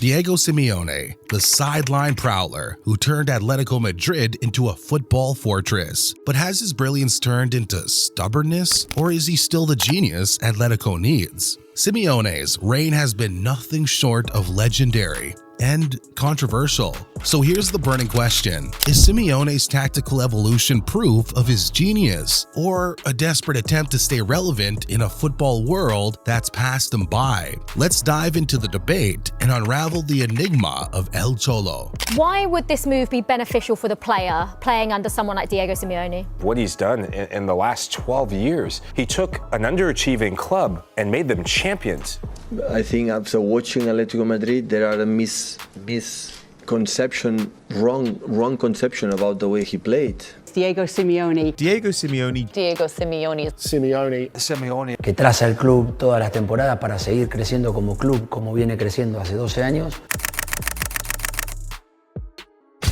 Diego Simeone, the sideline prowler who turned Atletico Madrid into a football fortress. But has his brilliance turned into stubbornness, or is he still the genius Atletico needs? Simeone's reign has been nothing short of legendary and controversial. So here's the burning question. Is Simeone's tactical evolution proof of his genius, or a desperate attempt to stay relevant in a football world that's passed him by? Let's dive into the debate and unravel the enigma of El Cholo. Why would this move be beneficial for the player playing under someone like Diego Simeone? What he's done in the last 12 years, he took an underachieving club and made them champions. I think after watching Atletico Madrid, there are a misconception, wrong conception about the way he played. Diego Simeone. Diego Simeone. Diego Simeone. Simeone. Simeone. Que traza el club todas las temporadas para seguir creciendo como club, como viene creciendo hace 12 años.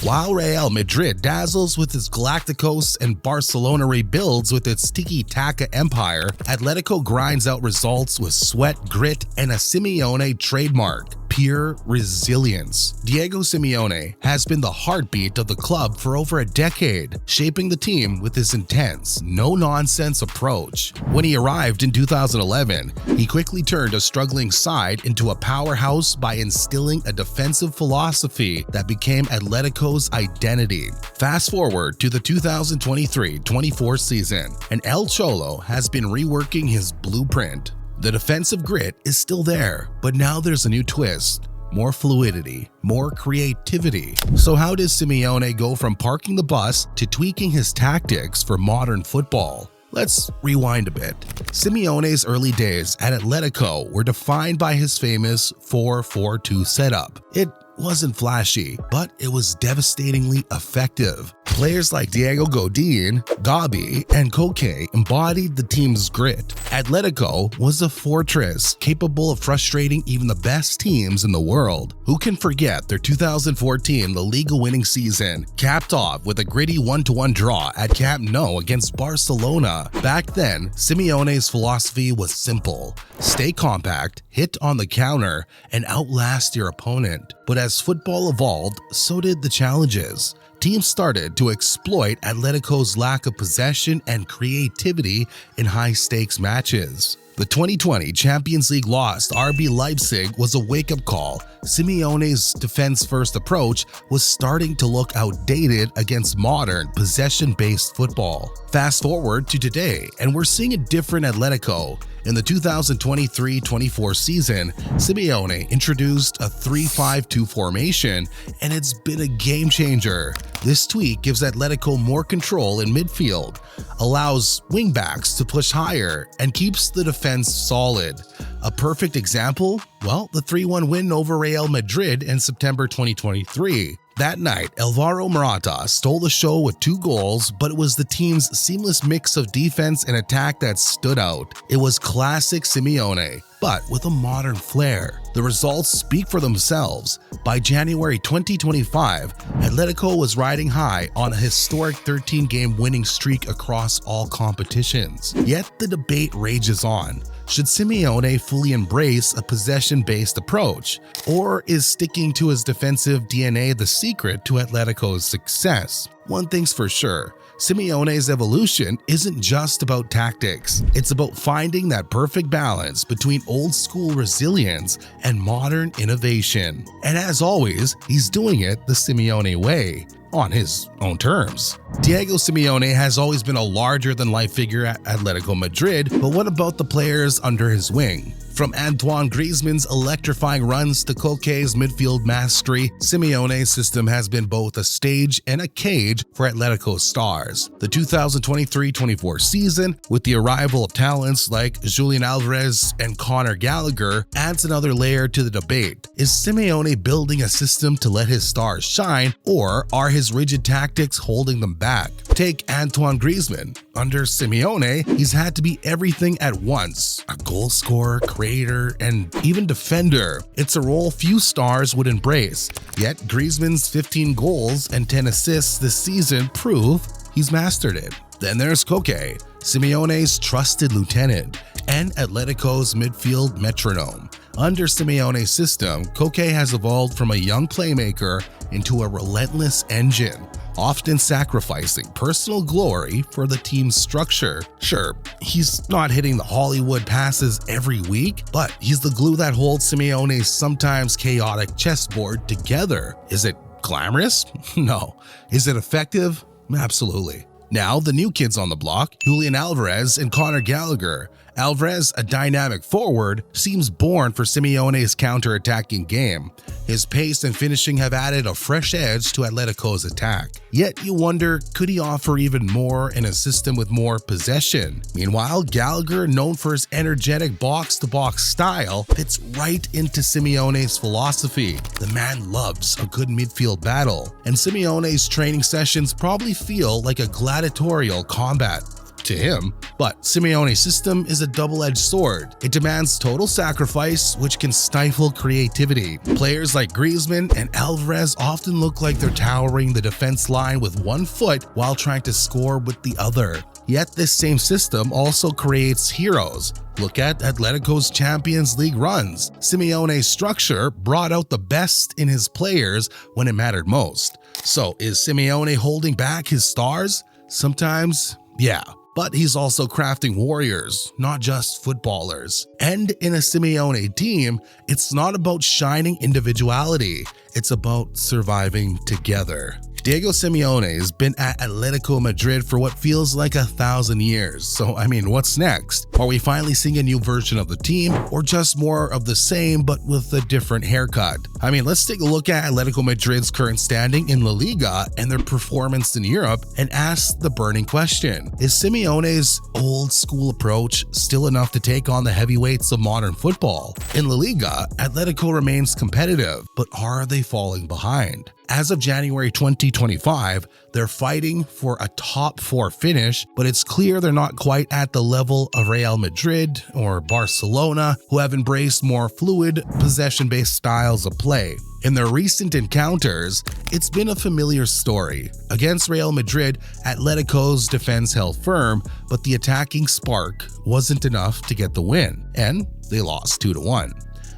While Real Madrid dazzles with its Galacticos and Barcelona rebuilds with its tiki-taka empire, Atletico grinds out results with sweat, grit, and a Simeone trademark: pure resilience. Diego Simeone has been the heartbeat of the club for over a decade, shaping the team with his intense, no-nonsense approach. When he arrived in 2011, he quickly turned a struggling side into a powerhouse by instilling a defensive philosophy that became Atletico's identity. Fast forward to the 2023-24 season, and El Cholo has been reworking his blueprint. The defensive grit is still there, but now there's a new twist. More fluidity, more creativity. So how does Simeone go from parking the bus to tweaking his tactics for modern football? Let's rewind a bit. Simeone's early days at Atletico were defined by his famous 4-4-2 setup. It wasn't flashy, but it was devastatingly effective. Players like Diego Godin, Gabi, and Koke embodied the team's grit. Atletico was a fortress capable of frustrating even the best teams in the world. Who can forget their 2014 La Liga winning season, capped off with a gritty 1-1 draw at Camp Nou against Barcelona? Back then, Simeone's philosophy was simple: stay compact, hit on the counter, and outlast your opponent. But as football evolved, so did the challenges. Teams started to exploit Atletico's lack of possession and creativity in high-stakes matches. The 2020 Champions League loss to RB Leipzig was a wake-up call. Simeone's defense-first approach was starting to look outdated against modern, possession-based football. Fast forward to today, and we're seeing a different Atletico. In the 2023-24 season, Simeone introduced a 3-5-2 formation, and it's been a game-changer. This tweak gives Atletico more control in midfield, allows wingbacks to push higher, and keeps the defense solid. A perfect example? Well, the 3-1 win over Real Madrid in September 2023. That night, Alvaro Morata stole the show with 2 goals, but it was the team's seamless mix of defense and attack that stood out. It was classic Simeone, but with a modern flair. The results speak for themselves. By January 2025, Atletico was riding high on a historic 13-game winning streak across all competitions. Yet the debate rages on. Should Simeone fully embrace a possession-based approach, or is sticking to his defensive DNA the secret to Atletico's success? One thing's for sure, Simeone's evolution isn't just about tactics. It's about finding that perfect balance between old-school resilience and modern innovation. And as always, he's doing it the Simeone way, on his own terms. Diego Simeone has always been a larger-than-life figure at Atletico Madrid, but what about the players under his wing? From Antoine Griezmann's electrifying runs to Koke's midfield mastery, Simeone's system has been both a stage and a cage for Atletico's stars. The 2023-24 season, with the arrival of talents like Julian Alvarez and Conor Gallagher, adds another layer to the debate. Is Simeone building a system to let his stars shine, or are his rigid tactics holding them back? Take Antoine Griezmann. Under Simeone, he's had to be everything at once: a goal scorer, creator, and even defender. It's a role few stars would embrace, yet Griezmann's 15 goals and 10 assists this season prove he's mastered it. Then there's Koke, Simeone's trusted lieutenant, and Atletico's midfield metronome. Under Simeone's system, Koke has evolved from a young playmaker into a relentless engine, often sacrificing personal glory for the team's structure. Sure, he's not hitting the Hollywood passes every week, but he's the glue that holds Simeone's sometimes chaotic chessboard together. Is it glamorous? No. Is it effective? Absolutely. Now, the new kids on the block, Julian Alvarez and Conor Gallagher. Alvarez, a dynamic forward, seems born for Simeone's counter-attacking game. His pace and finishing have added a fresh edge to Atletico's attack. Yet you wonder, could he offer even more in a system with more possession? Meanwhile, Gallagher, known for his energetic box-to-box style, fits right into Simeone's philosophy. The man loves a good midfield battle, and Simeone's training sessions probably feel like a gladiatorial combat to him. But Simeone's system is a double-edged sword. It demands total sacrifice, which can stifle creativity. Players like Griezmann and Alvarez often look like they're towering the defense line with one foot while trying to score with the other. Yet this same system also creates heroes. Look at Atletico's Champions League runs. Simeone's structure brought out the best in his players when it mattered most. So is Simeone holding back his stars? Sometimes, yeah. But he's also crafting warriors, not just footballers. And in a Simeone team, it's not about shining individuality, it's about surviving together. Diego Simeone has been at Atletico Madrid for what feels like 1,000 years. So, what's next? Are we finally seeing a new version of the team, or just more of the same but with a different haircut? Let's take a look at Atletico Madrid's current standing in La Liga and their performance in Europe and ask the burning question. Is Simeone's old school approach still enough to take on the heavyweights of modern football? In La Liga, Atletico remains competitive, but are they falling behind? As of January 2025, they're fighting for a top 4 finish, but it's clear they're not quite at the level of Real Madrid or Barcelona, who have embraced more fluid, possession-based styles of play. In their recent encounters, it's been a familiar story. Against Real Madrid, Atletico's defense held firm, but the attacking spark wasn't enough to get the win, and they lost 2-1.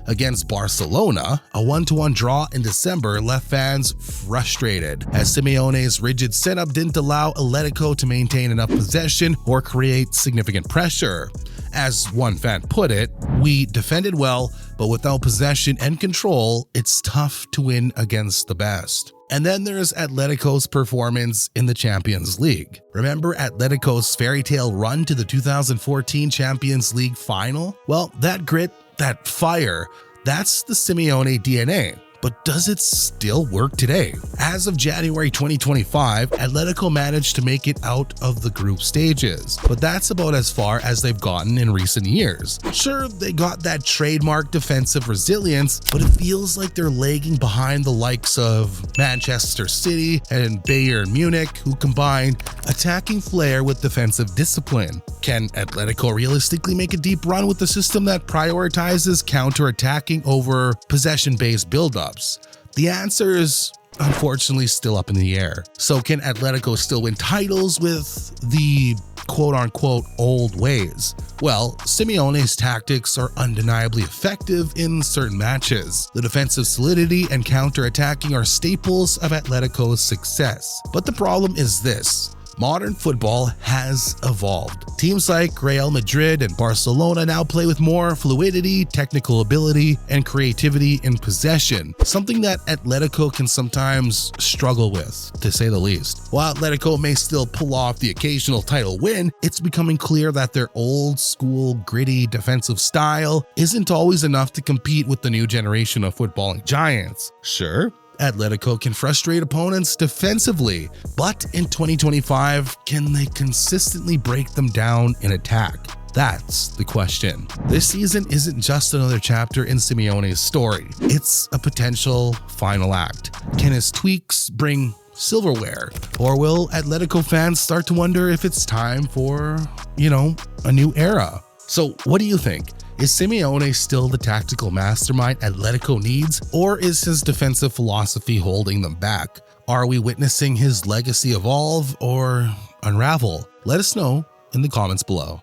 Against Barcelona, a 1-1 draw in December left fans frustrated, as Simeone's rigid setup didn't allow Atletico to maintain enough possession or create significant pressure. As one fan put it, "We defended well, but without possession and control, it's tough to win against the best." And then there's Atletico's performance in the Champions League. Remember Atletico's fairy tale run to the 2014 Champions League final? Well, that grit, that fire, that's the Simeone DNA. But does it still work today? As of January 2025, Atletico managed to make it out of the group stages, but that's about as far as they've gotten in recent years. Sure, they got that trademark defensive resilience, but it feels like they're lagging behind the likes of Manchester City and Bayern Munich, who combine attacking flair with defensive discipline. Can Atletico realistically make a deep run with a system that prioritizes counter-attacking over possession-based build-ups? The answer is unfortunately still up in the air. So can Atletico still win titles with the quote-unquote old ways? Well, Simeone's tactics are undeniably effective in certain matches. The defensive solidity and counter-attacking are staples of Atletico's success. But the problem is this: modern football has evolved. Teams like Real Madrid and Barcelona now play with more fluidity, technical ability, and creativity in possession, something that Atletico can sometimes struggle with, to say the least. While Atletico may still pull off the occasional title win, it's becoming clear that their old school, gritty defensive style isn't always enough to compete with the new generation of footballing giants. Sure, Atletico can frustrate opponents defensively, but in 2025, can they consistently break them down in attack? That's the question. This season isn't just another chapter in Simeone's story. It's a potential final act. Can his tweaks bring silverware? Or will Atletico fans start to wonder if it's time for, a new era? So what do you think? Is Simeone still the tactical mastermind Atletico needs, or is his defensive philosophy holding them back? Are we witnessing his legacy evolve or unravel? Let us know in the comments below.